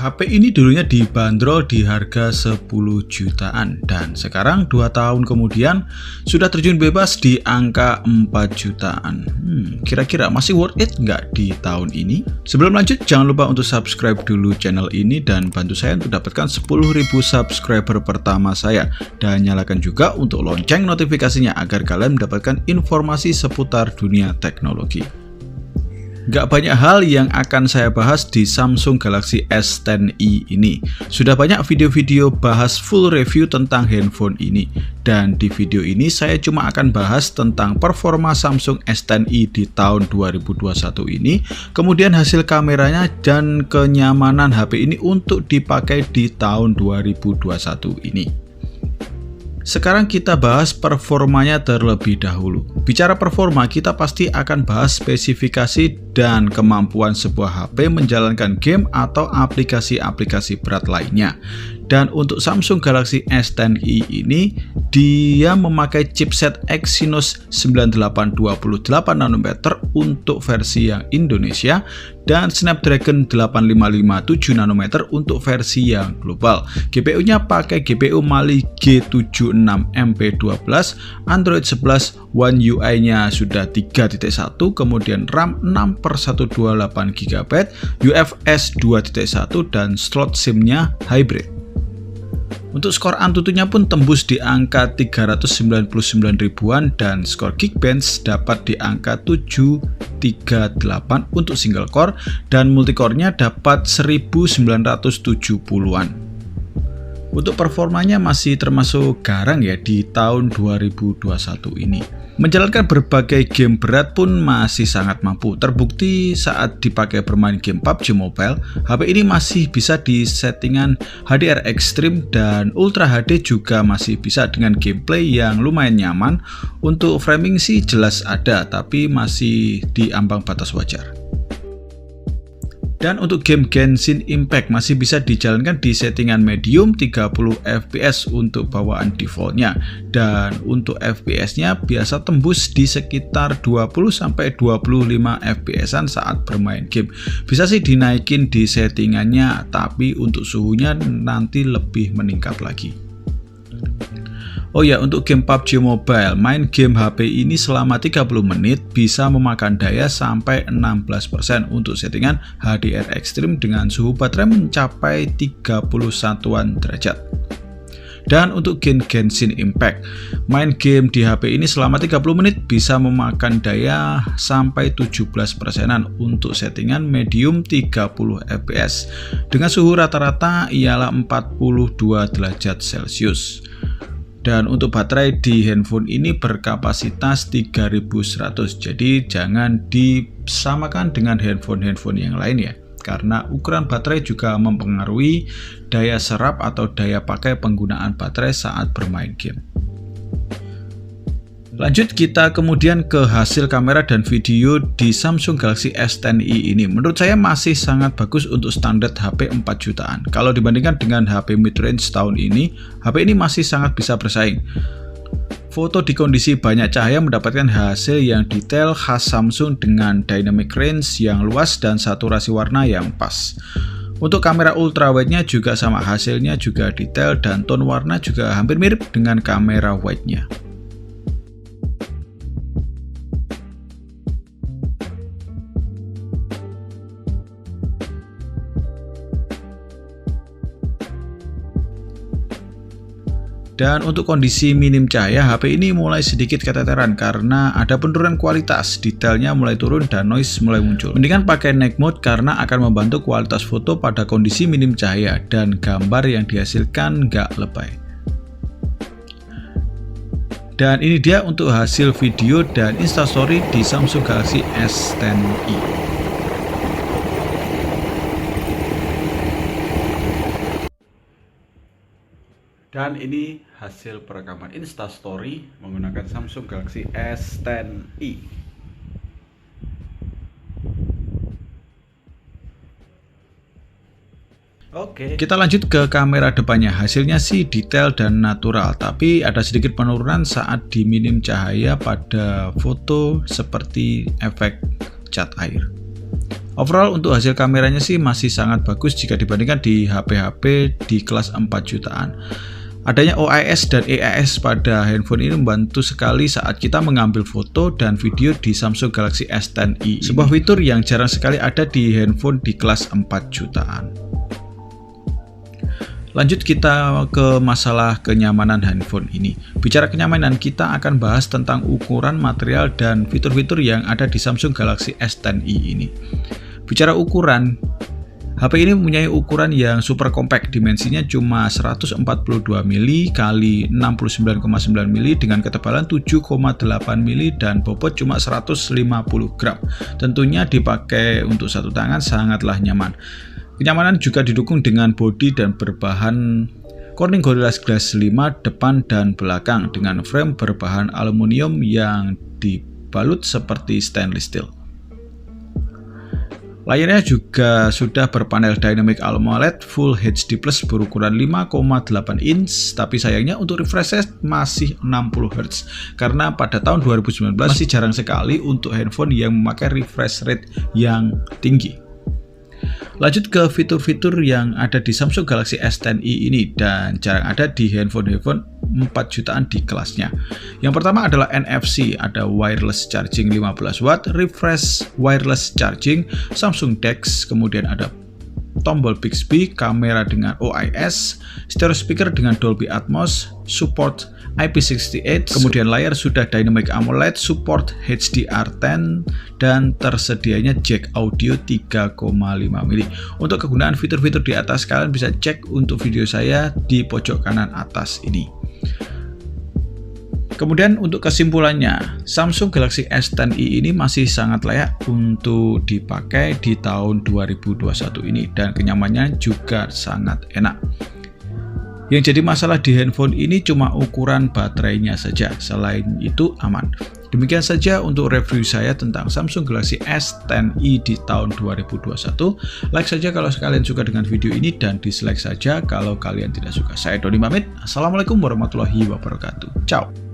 HP ini dulunya dibanderol di harga 10 jutaan dan sekarang 2 tahun kemudian sudah terjun bebas di angka 4 jutaan. Kira-kira masih worth it nggak di tahun ini? Sebelum lanjut, jangan lupa untuk subscribe dulu channel ini dan bantu saya untuk dapatkan 10.000 subscriber pertama saya. Dan nyalakan juga untuk lonceng notifikasinya agar kalian mendapatkan informasi seputar dunia teknologi. Gak banyak hal yang akan saya bahas di Samsung Galaxy S10i ini. Sudah banyak video-video bahas full review tentang handphone ini. Dan di video ini saya cuma akan bahas tentang performa Samsung S10i di tahun 2021 ini, kemudian hasil kameranya dan kenyamanan HP ini untuk dipakai di tahun 2021 ini. Sekarang kita bahas performanya terlebih dahulu. Bicara performa, kita pasti akan bahas spesifikasi dan kemampuan sebuah HP menjalankan game atau aplikasi-aplikasi berat lainnya. Dan untuk Samsung Galaxy S10i ini, dia memakai chipset Exynos 9828 nanometer untuk versi yang Indonesia dan Snapdragon 8557 nanometer untuk versi yang global. GPU-nya pakai GPU Mali G76MP12, Android 11, One UI-nya sudah 3.1, kemudian RAM 6/128GB, UFS 2.1 dan slot SIM-nya hybrid. Untuk skor Antutunya pun tembus di angka 399 ribuan dan skor Geekbench dapat di angka 738 untuk single core dan multicore-nya dapat 1970-an. Untuk performanya masih termasuk garang ya di tahun 2021 ini. Menjalankan berbagai game berat pun masih sangat mampu. Terbukti saat dipakai bermain game PUBG Mobile, HP ini masih bisa di settingan HDR Extreme dan Ultra HD juga masih bisa dengan gameplay yang lumayan nyaman. Untuk framing sih jelas ada, tapi masih di ambang batas wajar. Dan untuk game Genshin Impact masih bisa dijalankan di settingan medium 30 fps untuk bawaan defaultnya. Dan untuk fps-nya biasa tembus di sekitar 20-25 fps-an saat bermain game. Bisa sih dinaikin di settingannya, tapi untuk suhunya nanti lebih meningkat lagi. Oh ya, untuk game PUBG Mobile, main game HP ini selama 30 menit bisa memakan daya sampai 16% untuk settingan HDR Extreme dengan suhu baterai mencapai 31-an derajat. Dan untuk game Genshin Impact, main game di HP ini selama 30 menit bisa memakan daya sampai 17%-an untuk settingan medium 30 fps dengan suhu rata-rata ialah 42 derajat Celcius. Dan untuk baterai di handphone ini berkapasitas 3100, jadi jangan disamakan dengan handphone-handphone yang lain ya, karena ukuran baterai juga mempengaruhi daya serap atau daya pakai penggunaan baterai saat bermain game. Lanjut kita kemudian ke hasil kamera dan video di Samsung Galaxy S10i ini. Menurut saya masih sangat bagus untuk standar HP 4 jutaan. Kalau dibandingkan dengan HP mid-range tahun ini, HP ini masih sangat bisa bersaing. Foto di kondisi banyak cahaya mendapatkan hasil yang detail khas Samsung dengan dynamic range yang luas dan saturasi warna yang pas. Untuk kamera ultrawide-nya juga sama, hasilnya juga detail dan tone warna juga hampir mirip dengan kamera wide-nya. Dan untuk kondisi minim cahaya, HP ini mulai sedikit keteteran karena ada penurunan kualitas, detailnya mulai turun dan noise mulai muncul. Mendingan pakai night mode karena akan membantu kualitas foto pada kondisi minim cahaya dan gambar yang dihasilkan nggak lebay. Dan ini dia untuk hasil video dan instastory di Samsung Galaxy S10i. Dan ini hasil perekaman instastory menggunakan Samsung Galaxy S10i. Oke, kita lanjut ke kamera depannya. Hasilnya sih detail dan natural, tapi ada sedikit penurunan saat di minim cahaya pada foto seperti efek cat air. Overall untuk hasil kameranya sih masih sangat bagus jika dibandingkan di HP-HP di kelas 4 jutaan. Adanya OIS dan EIS pada handphone ini membantu sekali saat kita mengambil foto dan video di Samsung Galaxy S10e. Sebuah fitur yang jarang sekali ada di handphone di kelas 4 jutaan. Lanjut kita ke masalah kenyamanan handphone ini. Bicara kenyamanan, kita akan bahas tentang ukuran, material, dan fitur-fitur yang ada di Samsung Galaxy S10e ini. Bicara ukuran, HP ini mempunyai ukuran yang super compact, dimensinya cuma 142 mili x 69,9 mili dengan ketebalan 7,8 mili dan bobot cuma 150 gram. Tentunya dipakai untuk satu tangan sangatlah nyaman. Kenyamanan juga didukung dengan bodi dan berbahan Corning Gorilla Glass 5 depan dan belakang dengan frame berbahan aluminium yang dibalut seperti stainless steel. Layarnya juga sudah berpanel Dynamic AMOLED Full HD Plus berukuran 5,8 inch, tapi sayangnya untuk refresh rate masih 60 Hz karena pada tahun 2019 masih jarang sekali untuk handphone yang memakai refresh rate yang tinggi. Lanjut ke fitur-fitur yang ada di Samsung Galaxy S10e ini dan jarang ada di handphone 4 jutaan di kelasnya. Yang pertama adalah NFC, ada wireless charging 15 watt, refresh wireless charging, Samsung DeX, kemudian ada tombol Bixby, kamera dengan OIS, stereo speaker dengan Dolby Atmos, support IP68, kemudian layar sudah Dynamic AMOLED, support HDR10, dan tersedianya jack audio 3,5 mili. Untuk kegunaan fitur-fitur di atas, kalian bisa cek untuk video saya di pojok kanan atas ini. Kemudian untuk kesimpulannya, Samsung Galaxy S10e ini masih sangat layak untuk dipakai di tahun 2021 ini dan kenyamanannya juga sangat enak. Yang jadi masalah di handphone ini cuma ukuran baterainya saja, selain itu aman. Demikian saja untuk review saya tentang Samsung Galaxy S10e di tahun 2021. Like saja kalau kalian suka dengan video ini dan dislike saja kalau kalian tidak suka. Saya Doni pamit. Assalamualaikum warahmatullahi wabarakatuh. Ciao.